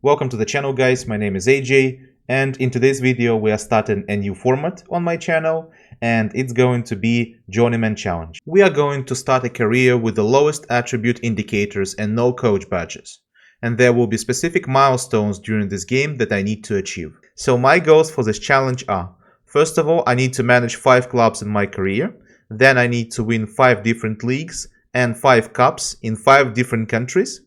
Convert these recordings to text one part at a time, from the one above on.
Welcome to the channel, guys. My name is AJ, and in today's video we are starting a new format on my channel, and it's going to be Journeyman Challenge. We are going to start a career with the lowest attribute indicators and no coach badges. And there will be specific milestones during this game that I need to achieve. So my goals for this challenge are: first of all, I need to manage 5 clubs in my career. Then I need to win 5 different leagues and 5 cups in 5 different countries.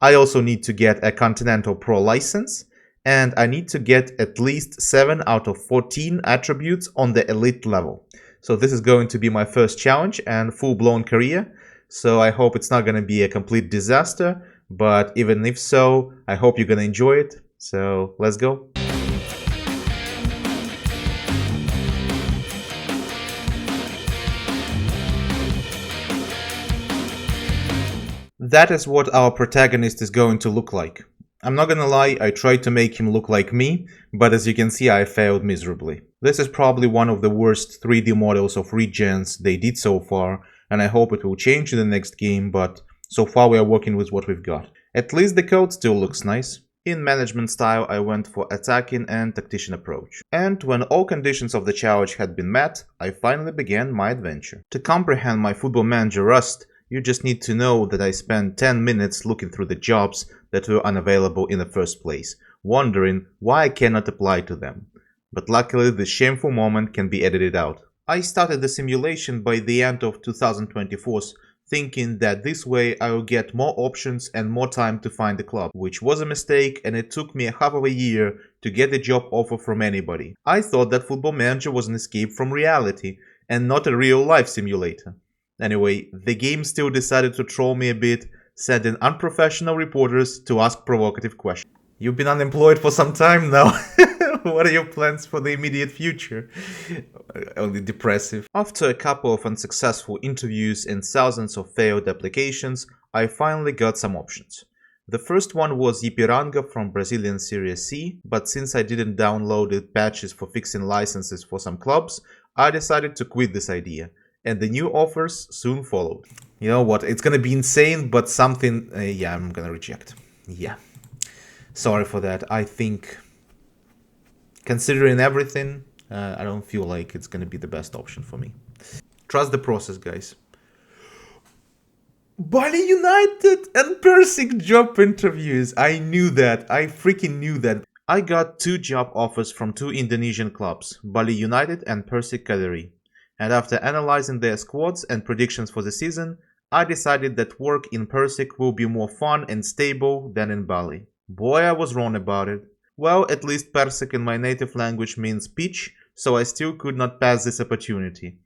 I also need to get a Continental Pro license, and I need to get at least 7 out of 14 attributes on the elite level. So this is going to be my first challenge and full-blown career, so I hope it's not going to be a complete disaster, but even if so, I hope you're going to enjoy it. So let's go. That is what our protagonist is going to look like. I'm not gonna lie, I tried to make him look like me, but as you can see, I failed miserably. This is probably one of the worst 3D models of regens they did so far, and I hope it will change in the next game, but so far we are working with what we've got. At least the code still looks nice. In management style, I went for attacking and tactician approach. And when all conditions of the challenge had been met, I finally began my adventure. To comprehend my Football Manager rust, you just need to know that I spent 10 minutes looking through the jobs that were unavailable in the first place, wondering why I cannot apply to them. But luckily this shameful moment can be edited out. I started the simulation by the end of 2024, thinking that this way I will get more options and more time to find a club, which was a mistake, and it took me half of a year to get a job offer from anybody. I thought that Football Manager was an escape from reality and not a real life simulator. Anyway, the game still decided to troll me a bit, sending unprofessional reporters to ask provocative questions. You've been unemployed for some time now. What are your plans for the immediate future? Only depressive. After a couple of unsuccessful interviews and thousands of failed applications, I finally got some options. The first one was Ipiranga from Brazilian Serie C, but since I didn't download patches for fixing licenses for some clubs, I decided to quit this idea. And the new offers soon followed. You know what, it's gonna be insane, but something, yeah, I'm gonna reject. Yeah. Sorry for that. I think, considering everything, I don't feel like it's gonna be the best option for me. Trust the process, guys. Bali United and Persic job interviews. I knew that. I freaking knew that. I got 2 job offers from 2 Indonesian clubs, Bali United and Persic Kaderi. And after analyzing their squads and predictions for the season, I decided that work in Persic will be more fun and stable than in Bali. Boy, I was wrong about it. Well, at least Persic in my native language means pitch, so I still could not pass this opportunity.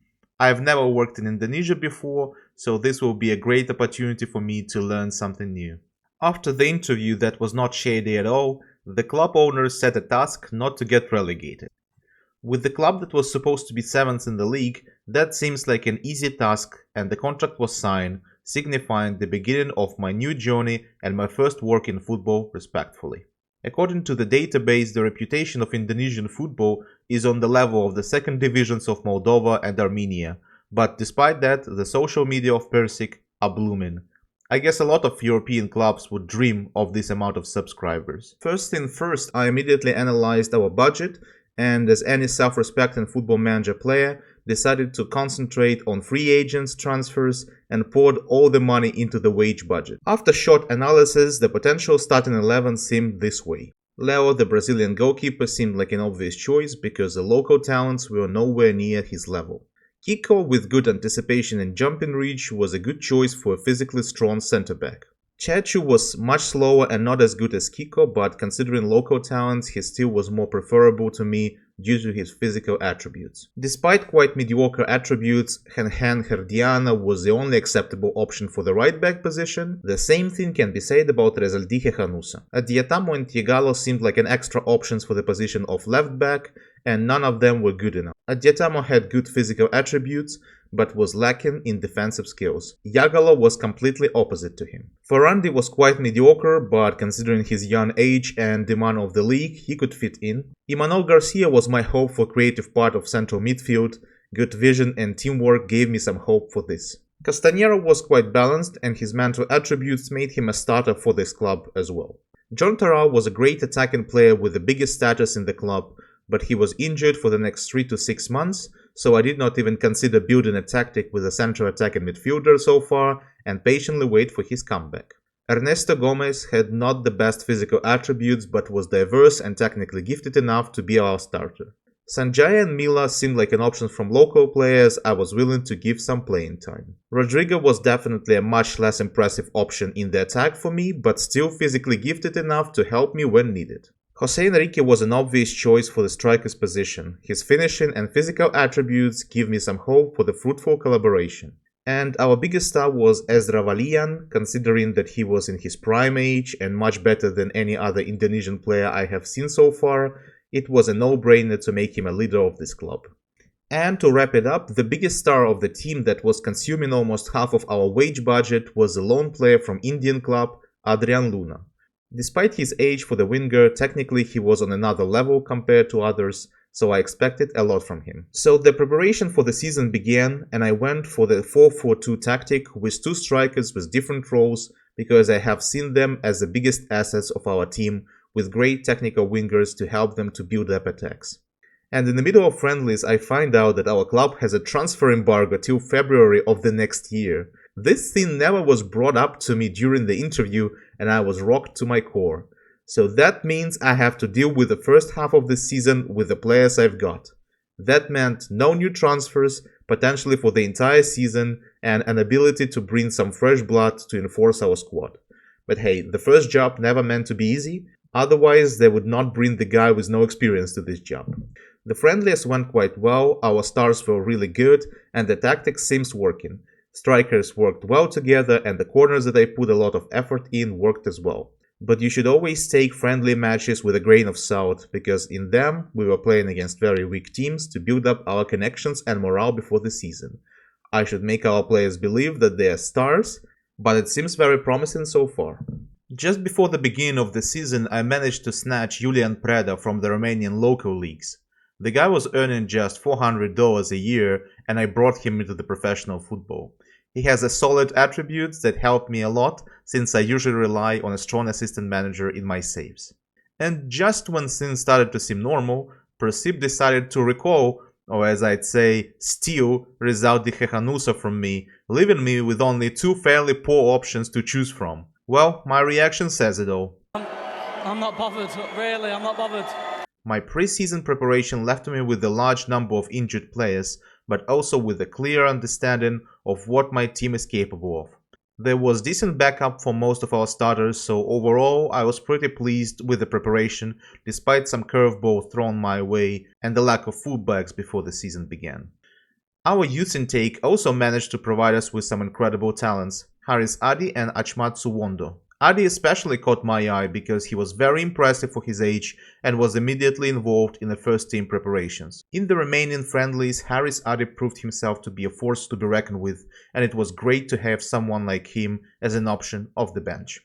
I've never worked in Indonesia before, so this will be a great opportunity for me to learn something new. After the interview that was not shady at all, the club owners set a task not to get relegated. With the club that was supposed to be 7th in the league, that seems like an easy task, and the contract was signed, signifying the beginning of my new journey and my first work in football, respectfully. According to the database, the reputation of Indonesian football is on the level of the second divisions of Moldova and Armenia, but despite that, the social media of Persic are blooming. I guess a lot of European clubs would dream of this amount of subscribers. First thing first, I immediately analyzed our budget, and as any self-respecting Football Manager player, decided to concentrate on free agents, transfers, and poured all the money into the wage budget. After short analysis, the potential starting 11 seemed this way. Leo, the Brazilian goalkeeper, seemed like an obvious choice because the local talents were nowhere near his level. Kiko, with good anticipation and jumping reach, was a good choice for a physically strong centre-back. Chechu was much slower and not as good as Kiko, but considering local talents, he still was more preferable to me due to his physical attributes. Despite quite mediocre attributes, Henhen Herdiana was the only acceptable option for the right-back position. The same thing can be said about Rezaldihe Hanusa. Adiatamo and Tiegalo seemed like an extra options for the position of left-back, and none of them were good enough. Adiatamo had good physical attributes, but was lacking in defensive skills. Yagalo was completely opposite to him. Ferrandi was quite mediocre, but considering his young age and demand of the league, he could fit in. Imanol Garcia was my hope for creative part of central midfield. Good vision and teamwork gave me some hope for this. Castanero was quite balanced, and his mental attributes made him a starter for this club as well. John Terral was a great attacking player with the biggest status in the club, but he was injured for the next 3 to 6 months, so I did not even consider building a tactic with a central attacking midfielder so far and patiently wait for his comeback. Ernesto Gomez had not the best physical attributes but was diverse and technically gifted enough to be our starter. Sanjay and Mila seemed like an option from local players I was willing to give some playing time. Rodrigo was definitely a much less impressive option in the attack for me, but still physically gifted enough to help me when needed. Jose Enrique was an obvious choice for the striker's position. His finishing and physical attributes give me some hope for the fruitful collaboration. And our biggest star was Ezra Valian, considering that he was in his prime age and much better than any other Indonesian player I have seen so far. It was a no-brainer to make him a leader of this club. And to wrap it up, the biggest star of the team that was consuming almost half of our wage budget was a lone player from Indian club, Adrian Luna. Despite his age for the winger, technically he was on another level compared to others, so I expected a lot from him. So the preparation for the season began, and I went for the 4-4-2 tactic with 2 strikers with different roles because I have seen them as the biggest assets of our team, with great technical wingers to help them to build up attacks. And in the middle of friendlies, I find out that our club has a transfer embargo till February of the next year. This thing never was brought up to me during the interview, and I was rocked to my core. So that means I have to deal with the first half of the season with the players I've got. That meant no new transfers, potentially for the entire season, and an ability to bring some fresh blood to enforce our squad. But hey, the first job never meant to be easy. Otherwise, they would not bring the guy with no experience to this job. The friendlies went quite well, our stars were really good, and the tactics seems working. Strikers worked well together, and the corners that I put a lot of effort in worked as well. But you should always take friendly matches with a grain of salt, because in them we were playing against very weak teams to build up our connections and morale before the season. I should make our players believe that they are stars, but it seems very promising so far. Just before the beginning of the season, I managed to snatch Julian Preda from the Romanian local leagues. The guy was earning just $400 a year, and I brought him into the professional football. He has a solid attributes that help me a lot, since I usually rely on a strong assistant manager in my saves. And just when things started to seem normal, Persib decided to recall, or as I'd say, steal Rizaldi Hehanusa from me, leaving me with only 2 fairly poor options to choose from. Well, my reaction says it all. I'm not bothered, really, I'm not bothered. My pre-season preparation left me with a large number of injured players, but also with a clear understanding of what my team is capable of. There was decent backup for most of our starters, so overall I was pretty pleased with the preparation, despite some curveballs thrown my way and the lack of fullbacks before the season began. Our youth intake also managed to provide us with some incredible talents, Haris Adi and Achmat Suwondo. Adi especially caught my eye because he was very impressive for his age and was immediately involved in the first team preparations. In the remaining friendlies, Haris Adi proved himself to be a force to be reckoned with, and it was great to have someone like him as an option off the bench.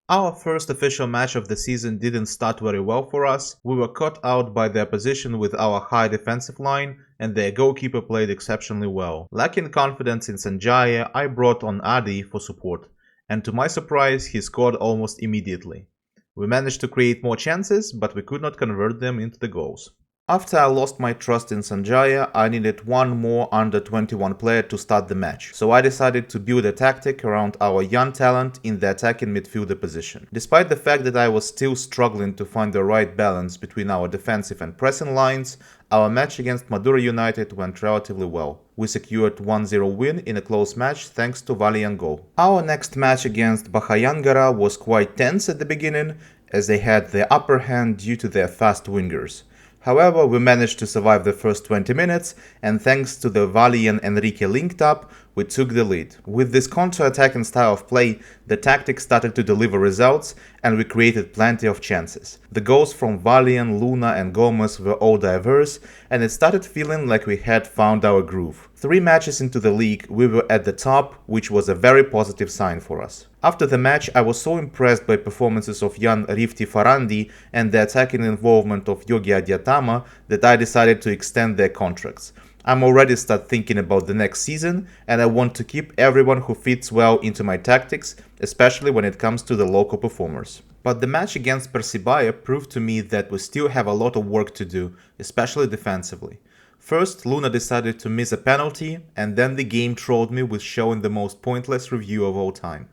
Our first official match of the season didn't start very well for us. We were caught out by the opposition with our high defensive line, and their goalkeeper played exceptionally well. Lacking confidence in Sanjaya, I brought on Adi for support, and to my surprise, he scored almost immediately. We managed to create more chances, but we could not convert them into the goals. After I lost my trust in Sanjaya, I needed one more under-21 player to start the match, so I decided to build a tactic around our young talent in the attacking midfielder position. Despite the fact that I was still struggling to find the right balance between our defensive and pressing lines, our match against Madura United went relatively well. We secured 1-0 win in a close match thanks to Valian goal. Our next match against Bahayangara was quite tense at the beginning, as they had the upper hand due to their fast wingers. However, we managed to survive the first 20 minutes, and thanks to the Vali and Enrique linked up, we took the lead. With this counter-attacking style of play, the tactics started to deliver results, and we created plenty of chances. The goals from Valian, Luna and Gomez were all diverse, and it started feeling like we had found our groove. 3 matches into the league, we were at the top, which was a very positive sign for us. After the match, I was so impressed by performances of Jan Rifti Farandi and the attacking involvement of Yogi Adiatama that I decided to extend their contracts. I'm already start thinking about the next season, and I want to keep everyone who fits well into my tactics, especially when it comes to the local performers. But the match against Persibaya proved to me that we still have a lot of work to do, especially defensively. First, Luna decided to miss a penalty, and then the game trolled me with showing the most pointless review of all time.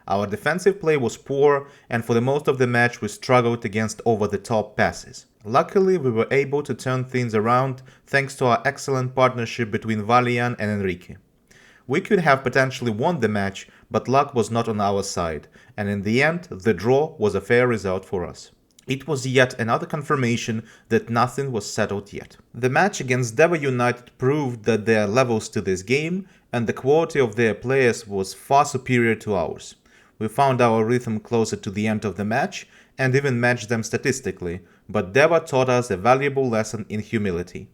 Our defensive play was poor, and for the most of the match we struggled against over-the-top passes. Luckily, we were able to turn things around thanks to our excellent partnership between Valian and Enrique. We could have potentially won the match, but luck was not on our side, and in the end, the draw was a fair result for us. It was yet another confirmation that nothing was settled yet. The match against Deva United proved that there are levels to this game, and the quality of their players was far superior to ours. We found our rhythm closer to the end of the match, and even matched them statistically, but Deva taught us a valuable lesson in humility.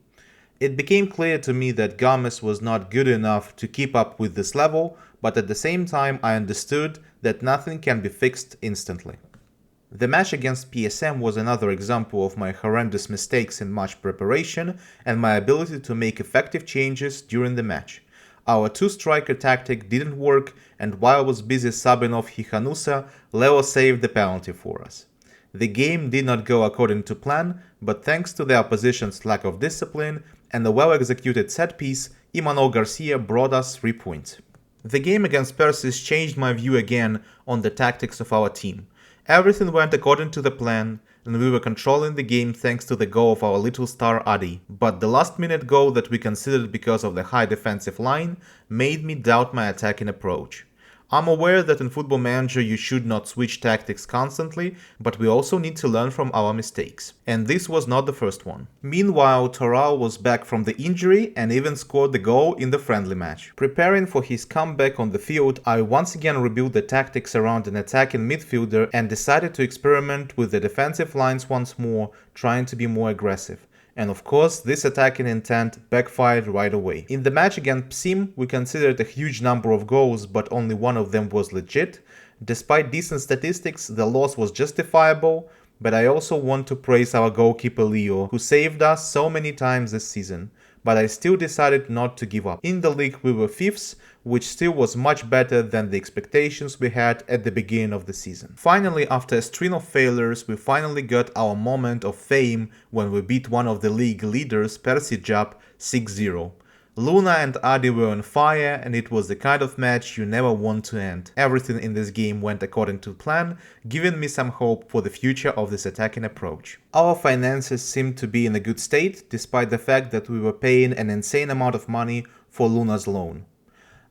It became clear to me that Gomez was not good enough to keep up with this level, but at the same time I understood that nothing can be fixed instantly. The match against PSM was another example of my horrendous mistakes in match preparation and my ability to make effective changes during the match. Our two-striker tactic didn't work, and while I was busy subbing off Hihanusa, Leo saved the penalty for us. The game did not go according to plan, but thanks to the opposition's lack of discipline and a well-executed set-piece, Imanol Garcia brought us 3 points. The game against Persis changed my view again on the tactics of our team. Everything went according to the plan, and we were controlling the game thanks to the goal of our little star Adi. But the last-minute goal that we considered because of the high defensive line made me doubt my attacking approach. I'm aware that in Football Manager you should not switch tactics constantly, but we also need to learn from our mistakes. And this was not the first one. Meanwhile, Toral was back from the injury and even scored the goal in the friendly match. Preparing for his comeback on the field, I once again rebuilt the tactics around an attacking midfielder and decided to experiment with the defensive lines once more, trying to be more aggressive. And of course, this attacking intent backfired right away. In the match against Psim, we considered a huge number of goals, but only one of them was legit. Despite decent statistics, the loss was justifiable, but I also want to praise our goalkeeper Leo, who saved us so many times this season. But I still decided not to give up. In the league we were 5th, which still was much better than the expectations we had at the beginning of the season. Finally, after a string of failures, we finally got our moment of fame when we beat one of the league leaders, Persijap, 6-0. Luna and Adi were on fire, and it was the kind of match you never want to end. Everything in this game went according to plan, giving me some hope for the future of this attacking approach. Our finances seemed to be in a good state, despite the fact that we were paying an insane amount of money for Luna's loan.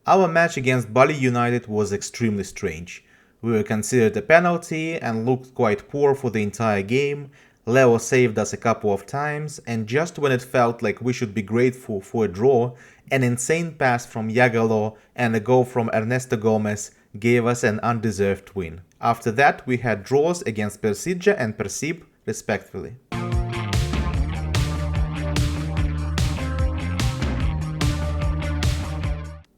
Our match against Bali United was extremely strange. We were considered a penalty and looked quite poor for the entire game. Leo saved us a couple of times, and just when it felt like we should be grateful for a draw, an insane pass from Yagalo and a goal from Ernesto Gomez gave us an undeserved win. After that, we had draws against Persija and Persib, respectively.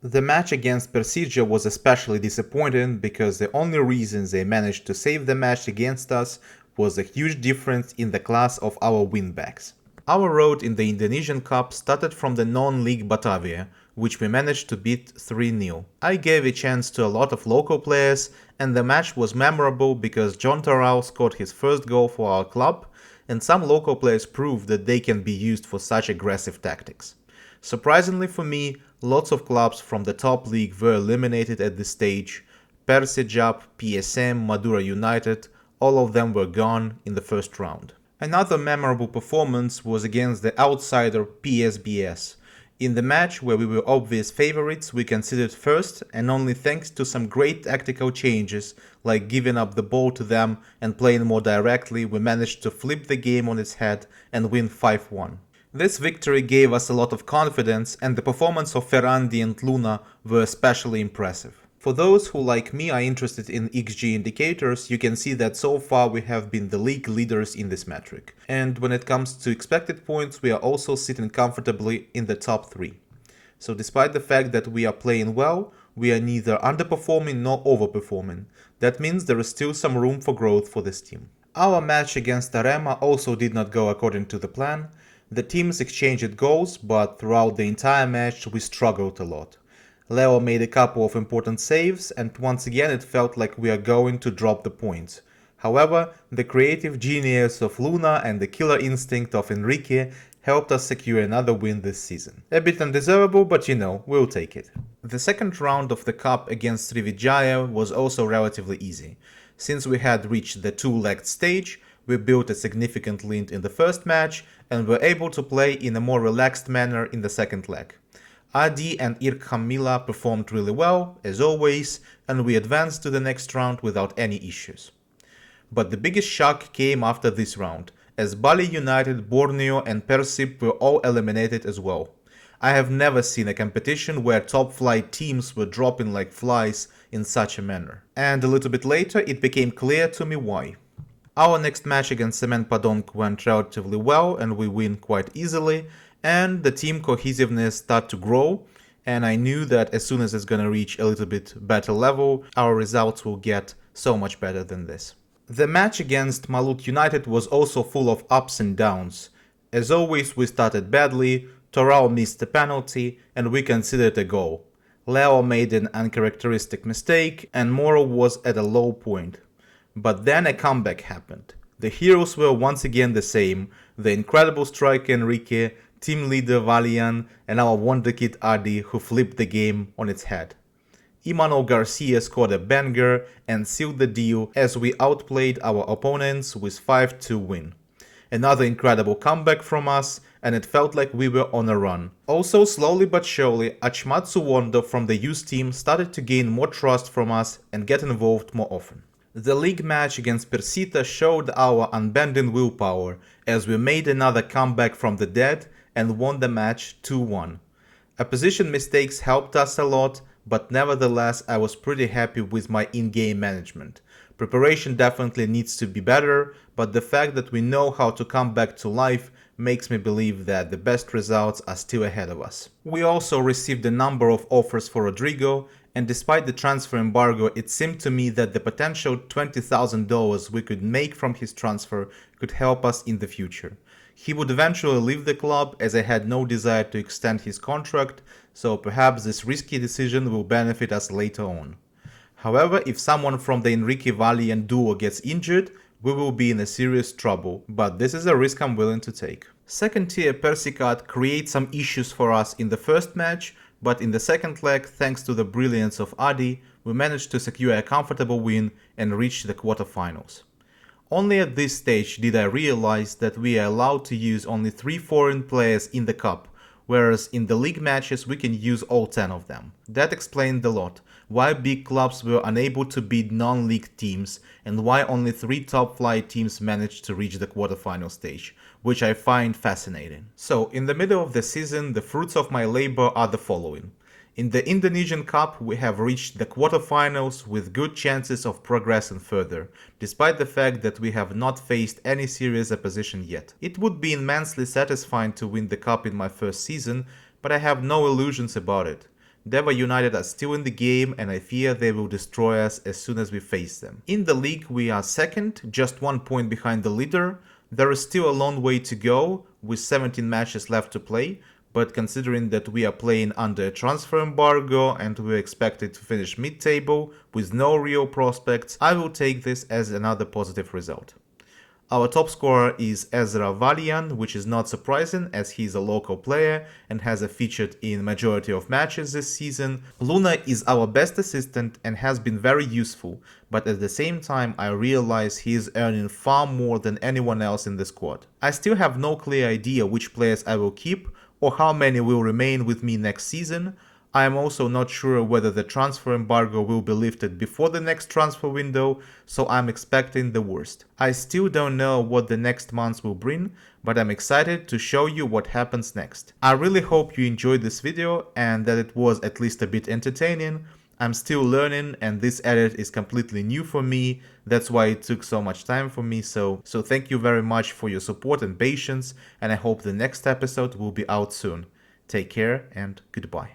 The match against Persija was especially disappointing because the only reason they managed to save the match against us was a huge difference in the class of our wingbacks. Our road in the Indonesian Cup started from the non-league Batavia, which we managed to beat 3-0. I gave a chance to a lot of local players, and the match was memorable because John Toral scored his first goal for our club, and some local players proved that they can be used for such aggressive tactics. Surprisingly for me, lots of clubs from the top league were eliminated at this stage. Persijap, PSM, Madura United, all of them were gone in the first round. Another memorable performance was against the outsider PSBS. In the match where we were obvious favorites, we considered first, and only thanks to some great tactical changes, like giving up the ball to them and playing more directly, we managed to flip the game on its head and win 5-1. This victory gave us a lot of confidence, and the performance of Ferrandi and Luna were especially impressive. For those who, like me, are interested in XG indicators, you can see that so far we have been the league leaders in this metric. And when it comes to expected points, we are also sitting comfortably in the top 3. So despite the fact that we are playing well, we are neither underperforming nor overperforming. That means there is still some room for growth for this team. Our match against Arema also did not go according to the plan. The teams exchanged goals, but throughout the entire match we struggled a lot. Leo made a couple of important saves, and once again it felt like we are going to drop the points. However, the creative genius of Luna and the killer instinct of Enrique helped us secure another win this season. A bit undeservable, but we'll take it. The second round of the cup against Srivijaya was also relatively easy. Since we had reached the two-legged stage, we built a significant lead in the first match and were able to play in a more relaxed manner in the second leg. Adi and Irkham Mila performed really well, as always, and we advanced to the next round without any issues. But the biggest shock came after this round, as Bali United, Borneo and Persip were all eliminated as well. I have never seen a competition where top flight teams were dropping like flies in such a manner. And a little bit later it became clear to me why. Our next match against Semen Padong went relatively well and we win quite easily, and the team cohesiveness started to grow, and I knew that as soon as it's gonna reach a little bit better level, our results will get so much better than this. The match against Malut United was also full of ups and downs. As always, we started badly, Toral missed a penalty, and we considered a goal. Leo made an uncharacteristic mistake, and Moro was at a low point. But then a comeback happened. The heroes were once again the same, the incredible striker Enrique, team leader Valian, and our wonderkid Adi, who flipped the game on its head. Imanol Garcia scored a banger and sealed the deal as we outplayed our opponents with 5-2 win. Another incredible comeback from us, and it felt like we were on a run. Also, slowly but surely, Achmatsu Wondo from the youth team started to gain more trust from us and get involved more often. The league match against Persita showed our unbending willpower as we made another comeback from the dead and won the match 2-1. Opposition mistakes helped us a lot, but nevertheless I was pretty happy with my in-game management. Preparation definitely needs to be better, but the fact that we know how to come back to life makes me believe that the best results are still ahead of us. We also received a number of offers for Rodrigo, and despite the transfer embargo, it seemed to me that the potential $20,000 we could make from his transfer could help us in the future. He would eventually leave the club as I had no desire to extend his contract, so perhaps this risky decision will benefit us later on. However, if someone from the Enrique Valian duo gets injured, we will be in a serious trouble, but this is a risk I'm willing to take. Second tier Persicat creates some issues for us in the first match, but in the second leg, thanks to the brilliance of Adi, we managed to secure a comfortable win and reach the quarterfinals. Only at this stage did I realize that we are allowed to use only 3 foreign players in the cup, whereas in the league matches we can use all 10 of them. That explained a lot, why big clubs were unable to beat non-league teams and why only 3 top flight teams managed to reach the quarterfinal stage, which I find fascinating. So, in the middle of the season, the fruits of my labor are the following. In the Indonesian Cup, we have reached the quarterfinals with good chances of progressing further, despite the fact that we have not faced any serious opposition yet. It would be immensely satisfying to win the cup in my first season, but I have no illusions about it. Deva United are still in the game and I fear they will destroy us as soon as we face them. In the league we are second, just 1 point behind the leader. There is still a long way to go, with 17 matches left to play, but considering that we are playing under a transfer embargo and we're expected to finish mid-table with no real prospects, I will take this as another positive result. Our top scorer is Ezra Valian, which is not surprising as he is a local player and has featured in majority of matches this season. Luna is our best assistant and has been very useful, but at the same time I realize he is earning far more than anyone else in the squad. I still have no clear idea which players I will keep or how many will remain with me next season. I am also not sure whether the transfer embargo will be lifted before the next transfer window, so I'm expecting the worst. I still don't know what the next months will bring, but I'm excited to show you what happens next. I really hope you enjoyed this video and that it was at least a bit entertaining. I'm still learning and this edit is completely new for me, that's why it took so much time for me, so thank you very much for your support and patience, and I hope the next episode will be out soon. Take care and goodbye.